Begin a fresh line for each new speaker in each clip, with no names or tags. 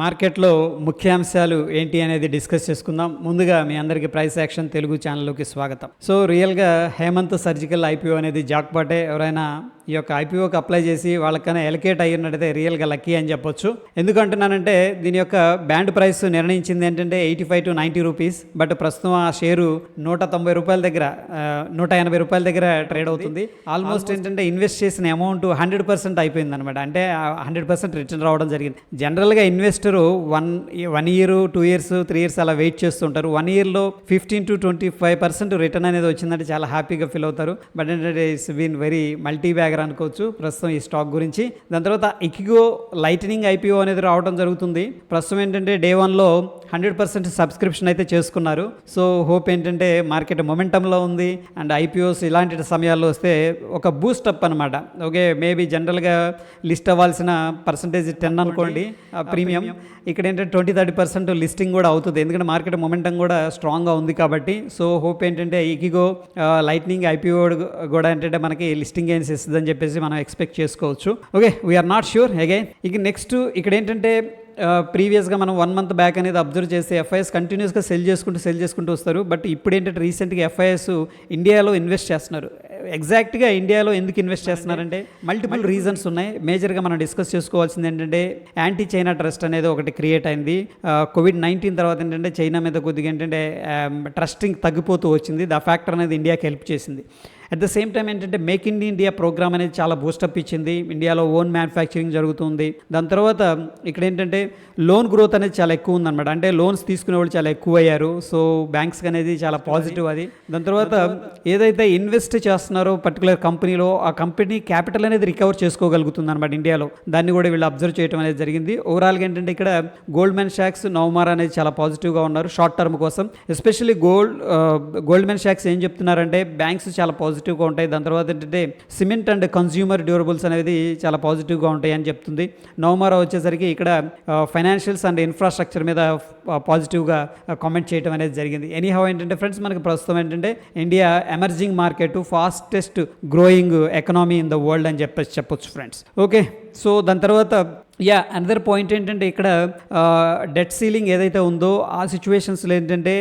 మార్కెట్లో ముఖ్యాంశాలు ఏంటి అనేది డిస్కస్ చేసుకుందాం. ముందుగా మీ అందరికీ ప్రైస్ యాక్షన్ తెలుగు ఛానల్లోకి స్వాగతం. సో రియల్గా హేమంత్ సర్జికల్ ఐపీఓ అనేది జాక్పాటే. ఎవరైనా ఈ యొక్క ఐపీఓకి అప్లై చేసి వాళ్ళకన్నా ఎలకేట్ అయ్యినట్టయితే రియల్గా లక్కీ అని చెప్పొచ్చు. ఎందుకంటున్నానంటే దీని యొక్క బ్యాండ్ ప్రైస్ నిర్ణయించింది ఏంటంటే 85 to 90 రూపీస్. బట్ ప్రస్తుతం ఆ షేరు 190 రూపాయల దగ్గర 180 రూపాయల దగ్గర ట్రేడ్ అవుతుంది. ఆల్మోస్ట్ ఏంటంటే ఇన్వెస్ట్ చేసిన అమౌంట్ 100% అయిపోయింది అనమాట. అంటే 100% రిటర్న్ రావడం జరిగింది. జనరల్గా investor one year 2 years 3 years అలా వెయిట్ చేస్తుంటారు. 1 yearలో 15 to 25% రిటర్న్ అనేది వచ్చిందంటే చాలా హ్యాపీగా ఫీల్ అవుతారు. బట్ ఏంటంటే it's been very multibagger అనుకోవచ్చు ప్రస్తుతం ఈ స్టాక్ గురించి. దాని తర్వాత ఇకిగో లైటనింగ్ ఐపీఓ అనేది రావడం జరుగుతుంది. ప్రస్తుతం ఏంటంటే డే 1లో 100% సబ్స్క్రిప్షన్ అయితే చేసుకున్నారు. సో హోప్ ఏంటంటే మార్కెట్ మొమెంటంలో ఉంది అండ్ ఐపీఓస్ ఇలాంటి సమయాల్లో వస్తే ఒక బూస్టప్ అనమాట. ఓకే, మేబీ జనరల్గా లిస్ట్ అవ్వాల్సిన పర్సంటేజ్ 10 అనుకోండి ప్రీమియం. ఇక్కడ ఏంటంటే 20-30% లిస్టింగ్ కూడా అవుతుంది, ఎందుకంటే మార్కెట్ మొమెంటం కూడా స్ట్రాంగ్గా ఉంది కాబట్టి. సో హోప్ ఏంటంటే ఇకిగో లైట్నింగ్ ఐపీఓ కూడా ఏంటంటే మనకి లిస్టింగ్ గెయిన్స్ ఇస్తుందని చెప్పేసి మనం ఎక్స్పెక్ట్ చేసుకోవచ్చు. Okay, we're not sure again. ఇక నెక్స్ట్ ఇక్కడ ఏంటంటే ప్రీవియస్గా మనం 1 month బ్యాక్ అనేది అబ్జర్వ్ చేస్తే ఎఫ్ఐఎస్ కంటిన్యూస్గా సెల్ చేసుకుంటూ వస్తారు. బట్ ఇప్పుడు ఏంటంటే రీసెంట్గా ఎఫ్ఐఎస్ ఇండియాలో ఇన్వెస్ట్ చేస్తున్నారు. ఎగ్జాక్ట్గా ఇండియాలో ఎందుకు ఇన్వెస్ట్ చేస్తున్నారంటే మల్టిపుల్ రీజన్స్ ఉన్నాయి. మేజర్గా మనం డిస్కస్ చేసుకోవాల్సింది ఏంటంటే యాంటీ చైనా ట్రస్ట్ అనేది ఒకటి క్రియేట్ అయింది. COVID-19 తర్వాత ఏంటంటే చైనా మీద కొద్దిగా ఏంటంటే ట్రస్టింగ్ తగ్గిపోతూ వచ్చింది. దా ఫ్యాక్టర్ అనేది ఇండియాకి హెల్ప్ చేసింది. అట్ ద సేమ్ టైం ఏంటంటే మేక్ ఇన్ ఇండియా ప్రోగ్రామ్ అనేది చాలా బూస్టప్ ఇచ్చింది. ఇండియాలో ఓన్ మ్యానుఫ్యాక్చరింగ్ జరుగుతుంది. దాని తర్వాత ఇక్కడ ఏంటంటే లోన్ గ్రోత్ అనేది చాలా ఎక్కువ ఉందన్నమాట. అంటే లోన్స్ తీసుకునే వాళ్ళు చాలా ఎక్కువ అయ్యారు. సో బ్యాంక్స్కి అనేది చాలా పాజిటివ్ అది. దాని తర్వాత ఏదైతే ఇన్వెస్ట్ చేస్తున్నారో పర్టికులర్ కంపెనీలో ఆ కంపెనీ క్యాపిటల్ అనేది రికవర్ చేసుకోగలుగుతుంది అనమాట ఇండియాలో. దాన్ని కూడా వీళ్ళు అబ్జర్వ్ చేయడం అనేది జరిగింది. ఓవరాల్గా ఏంటంటే ఇక్కడ గోల్డ్మెన్ సాక్స్ నవమారా అనేది చాలా పాజిటివ్గా ఉన్నారు షార్ట్ టర్మ్ కోసం. ఎస్పెషల్లీ గోల్డ్మెన్ సాక్స్ ఏం చెప్తున్నారంటే బ్యాంక్స్ చాలా పాజిటివ్గా ఉంటాయి. దాని తర్వాత ఏంటంటే సిమెంట్ అండ్ కన్స్యూమర్ డ్యూరబుల్స్ అనేది చాలా పాజిటివ్గా ఉంటాయి అని చెప్తుంది. నవమారా వచ్చేసరికి ఇక్కడ ఫైనాన్షియల్స్ అండ్ ఇన్ఫ్రాస్ట్రక్చర్ మీద పాజిటివ్గా కామెంట్ చేయడం అనేది జరిగింది. ఎనీహౌ ఏంటంటే ఫ్రెండ్స్ మనకి ప్రస్తుతం ఏంటంటే India emerging market, fastest growing economy in the world అని చెప్పొచ్చు ఫ్రెండ్స్. ఓకే, సో దాని తర్వాత అనదర్ పాయింట్ ఏంటంటే ఇక్కడ డెట్ సీలింగ్ ఏదైతే ఉందో ఆ సిచ్యువేషన్స్లో ఏంటంటే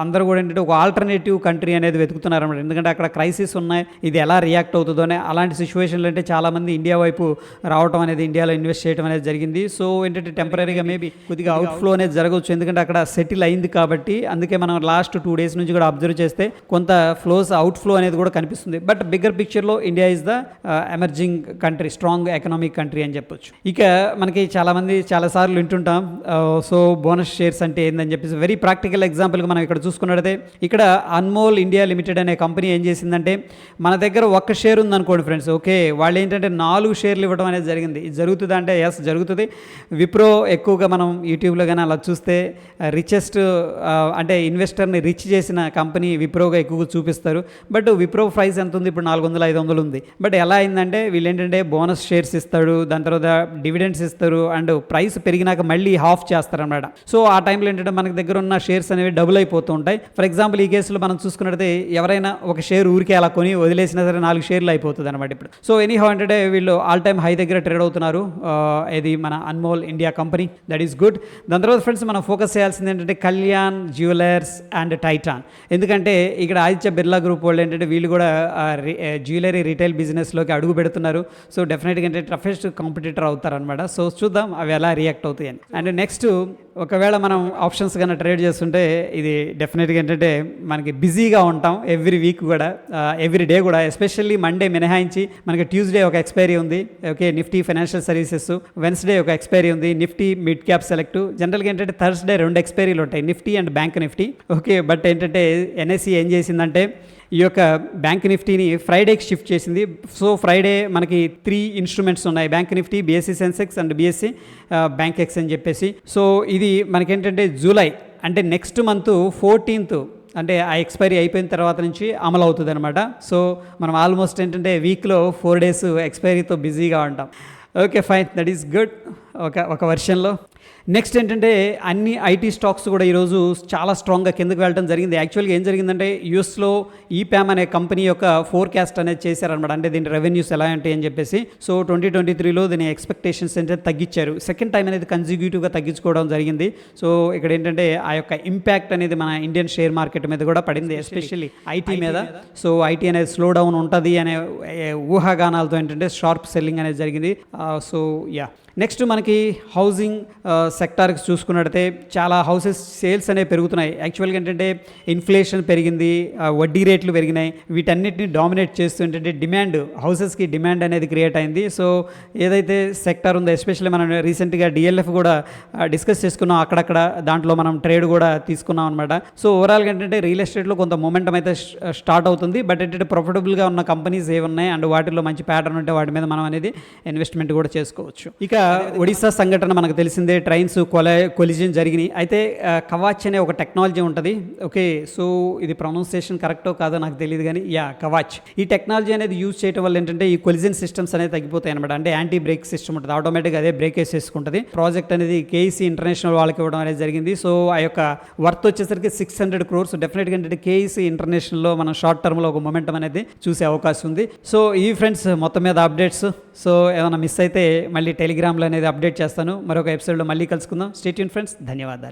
అందరూ కూడా ఏంటంటే ఒక ఆల్టర్నేటివ్ కంట్రీ అనేది వెతుకుతున్నారు అనమాట. ఎందుకంటే అక్కడ క్రైసిస్ ఉన్నాయి, ఇది ఎలా రియాక్ట్ అవుతుందో అని. అలాంటి సిచ్యువేషన్లో అంటే చాలామంది ఇండియా వైపు రావడం అనేది, ఇండియాలో ఇన్వెస్ట్ చేయడం అనేది జరిగింది. సో ఏంటంటే టెంపరీగా మేబీ కొద్దిగా అవుట్ఫ్లో అనేది జరగవచ్చు, ఎందుకంటే అక్కడ సెటిల్ అయింది కాబట్టి. అందుకే మనం లాస్ట్ 2 days నుంచి కూడా అబ్జర్వ్ చేస్తే కొంత అవుట్ఫ్లో అనేది కూడా కనిపిస్తుంది. బట్ బిగ్గర్ పిక్చర్లో India is the emerging country, strong economic country అని చెప్పొచ్చు. ఇక మనకి చాలామంది చాలాసార్లు వింటుంటాం సో బోనస్ షేర్స్ అంటే ఏందని చెప్పేసి. వెరీ ప్రాక్టికల్ ఎగ్జాంపుల్గా మనం ఇక్కడ చూసుకున్నట్టయితే ఇక్కడ అన్మోల్ ఇండియా లిమిటెడ్ అనే కంపెనీ ఏం చేసిందంటే మన దగ్గర 1 షేర్ ఉందనుకోండి ఫ్రెండ్స్. ఓకే, వాళ్ళు ఏంటంటే 4 షేర్లు ఇవ్వడం అనేది జరిగింది. ఇది జరుగుతుంది అంటే ఎస్ జరుగుతుంది. విప్రో ఎక్కువగా మనం యూట్యూబ్లో కానీ అలా చూస్తే రిచెస్ట్ అంటే ఇన్వెస్టర్ని రిచ్ చేసిన కంపెనీ విప్రోగా ఎక్కువగా చూపిస్తారు. బట్ విప్రో ప్రైస్ ఎంత ఉంది ఇప్పుడు? 400-500 ఉంది. బట్ ఎలా అయిందంటే వీళ్ళు ఏంటంటే బోనస్ షేర్స్ ఇస్తాడు, దాని తర్వాత డివిడెండ్స్ ఇస్తారు అండ్ ప్రైస్ పెరిగినాక మళ్ళీ హాఫ్ చేస్తారన్నమాట. సో ఆ టైంలో ఏంటంటే మనకి దగ్గర ఉన్న షేర్స్ అనేవి డబుల్ అయిపోతూ ఉంటాయి. ఫర్ ఎగ్జాంపుల్ ఈ కేసులో మనం చూసుకున్నట్టయితే ఎవరైనా ఒక షేర్ ఊరికే అలా కొని వదిలేసినా సరే 4 షేర్లు అయిపోతుంది అనమాట ఇప్పుడు. సో ఎనీహౌ అంటే వీళ్ళు ఆల్ టైమ్ హై దగ్గర ట్రేడ్ అవుతున్నారు. ఇది మన Anmol India company, that is good. దాని తర్వాత ఫ్రెండ్స్ మనం ఫోకస్ చేయాల్సింది ఏంటంటే కళ్యాణ్ జ్యువెలర్స్ అండ్ టైటాన్. ఎందుకంటే ఇక్కడ ఆదిత్య బిర్లా గ్రూప్ వాళ్ళు ఏంటంటే వీళ్ళు కూడా జ్యువెలరీ రీటైల్ బిజినెస్లోకి అడుగు పెడుతున్నారు. సో డెఫినెట్గా అంటే టఫెస్ట్ కాంపిటీటర్ అవుతారనమాట. సో చూద్దాం అవి ఎలా రియాక్ట్ అవుతాయి అని. అండ్ నెక్స్ట్ ఒకవేళ మనం ఆప్షన్స్ కన్నా ట్రేడ్ చేస్తుంటే ఇది డెఫినెట్గా ఏంటంటే మనకి బిజీగా ఉంటాం ఎవ్రీ వీక్ కూడా, ఎవ్రీ డే కూడా. ఎస్పెషల్లీ మండే మినహాయించి మనకి ట్యూస్డే ఒక ఎక్స్పైరీ ఉంది. Okay, Nifty financial services. Wednesday ఒక ఎక్స్పైరీ ఉంది, నిఫ్టీ మిడ్ క్యాప్ సెలెక్ట్. జనరల్గా ఏంటంటే థర్స్డే 2 ఎక్స్పైరీలు ఉంటాయి, Nifty and bank Nifty. Okay, but ఏంటంటే ఎన్ఎస్సి ఏం చేసిందంటే ఈ యొక్క బ్యాంక్ నిఫ్టీని ఫ్రైడేకి షిఫ్ట్ చేసింది. సో ఫ్రైడే మనకి 3 ఇన్స్ట్రుమెంట్స్ ఉన్నాయి, bank Nifty, BSc Sensex and BSc bank X అని చెప్పేసి. సో ఇది మనకేంటంటే జూలై అంటే నెక్స్ట్ మంత్ 14th అంటే ఆ ఎక్స్పైరీ అయిపోయిన తర్వాత నుంచి అమలు అవుతుంది అనమాట. సో మనం ఆల్మోస్ట్ ఏంటంటే వీక్లో 4 days ఎక్స్పైరీతో బిజీగా ఉంటాం. Okay fine, that is good ఒక వర్షన్లో. నెక్స్ట్ ఏంటంటే అన్ని ఐటీ స్టాక్స్ కూడా ఈరోజు చాలా స్ట్రాంగ్గా కిందకి వెళ్ళడం జరిగింది. యాక్చువల్గా ఏం జరిగిందంటే యూఎస్లో ఈప్యామ్ అనే కంపెనీ యొక్క ఫోర్కాస్ట్ అనేది చేశారనమాట. అంటే దీని రెవెన్యూస్ ఎలా ఉంటాయి అని చెప్పేసి. సో 2023లో దీని ఎక్స్పెక్టేషన్స్ ఏంటంటే తగ్గించారు. సెకండ్ టైం అనేది కన్సిక్యూటివ్గా తగ్గించుకోవడం జరిగింది. సో ఇక్కడ ఏంటంటే ఆ యొక్క ఇంపాక్ట్ అనేది మన ఇండియన్ షేర్ మార్కెట్ మీద కూడా పడింది, ఎస్పెషల్లీ ఐటీ మీద. సో ఐటీ అనేది స్లో డౌన్ ఉంటుంది అనే ఊహాగానాలతో ఏంటంటే షార్ప్ సెల్లింగ్ అనేది జరిగింది. సో యా, నెక్స్ట్ మనకి హౌసింగ్ సెక్టార్కి చూసుకున్నట్టయితే చాలా హౌసెస్ సేల్స్ అనేవి పెరుగుతున్నాయి. యాక్చువల్గా ఏంటంటే ఇన్ఫ్లేషన్ పెరిగింది, వడ్డీ రేట్లు పెరిగినాయి. వీటన్నిటిని డామినేట్ చేస్తూ ఏంటంటే డిమాండ్, హౌసెస్కి డిమాండ్ అనేది క్రియేట్ అయింది. సో ఏదైతే సెక్టార్ ఉందో, ఎస్పెషల్లీ మనం రీసెంట్గా డిఎల్ఎఫ్ కూడా డిస్కస్ చేసుకున్నాం, అక్కడక్కడ దాంట్లో మనం ట్రేడ్ కూడా తీసుకున్నాం అనమాట. సో ఓవరాల్గా ఏంటంటే రియల్ ఎస్టేట్లో కొంత మొమెంటం అయితే స్టార్ట్ అవుతుంది. బట్ ఏంటంటే ప్రాఫిటబుల్గా ఉన్న కంపెనీస్ ఏమున్నాయి అండ్ వాటిలో మంచి ప్యాటర్న్ ఉంటే వాటి మీద మనం అనేది ఇన్వెస్ట్మెంట్ కూడా చేసుకోవచ్చు. ఇక ఒడిశా సంఘటన మనకు తెలిసిందే, ట్రైన్స్ కొలిజన్ జరిగినాయి. అయితే కవాచ్ అనే ఒక టెక్నాలజీ ఉంటుంది. ఓకే, సో ఇది ప్రొనౌన్సియేషన్ కరెక్టో కాదో నాకు తెలియదు కానీ కవాచ్. ఈ టెక్నాలజీ అనేది యూజ్ చేయడం వల్ల ఏంటంటే ఈ కొలిజన్ సిస్టమ్స్ అనేది తగ్గిపోతాయి అనమాట. అంటే యాంటీ బ్రేక్ సిస్టమ్ ఉంటుంది, ఆటోమేటిక్గా అదే బ్రేక్ వేసేసుకుంటుంది. ప్రాజెక్ట్ అనేది కేఈసీ ఇంటర్నేషనల్ వాళ్ళకి ఇవ్వడం అనేది జరిగింది. సో ఆ యొక్క వర్త్ వచ్చేసరికి 600 crores. డెఫినెట్గా ఏంటంటే కేఈసీ ఇంటర్నేషనల్లో మనం షార్ట్ టర్మ్లో ఒక మొమెంటం అనేది చూసే అవకాశం ఉంది. సో ఈ ఫ్రెండ్స్ మొత్తం మీద అప్డేట్స్. సో ఏమైనా మిస్ అయితే మళ్ళీ టెలిగ్రామ్లో అనేది అప్డేట్ చేస్తాను. మరొక ఎపిసోడ్లో మళ్ళీ కలుసుకుందాం. స్టే ట్యూన్ ఫ్రెండ్స్, ధన్యవాదాలు.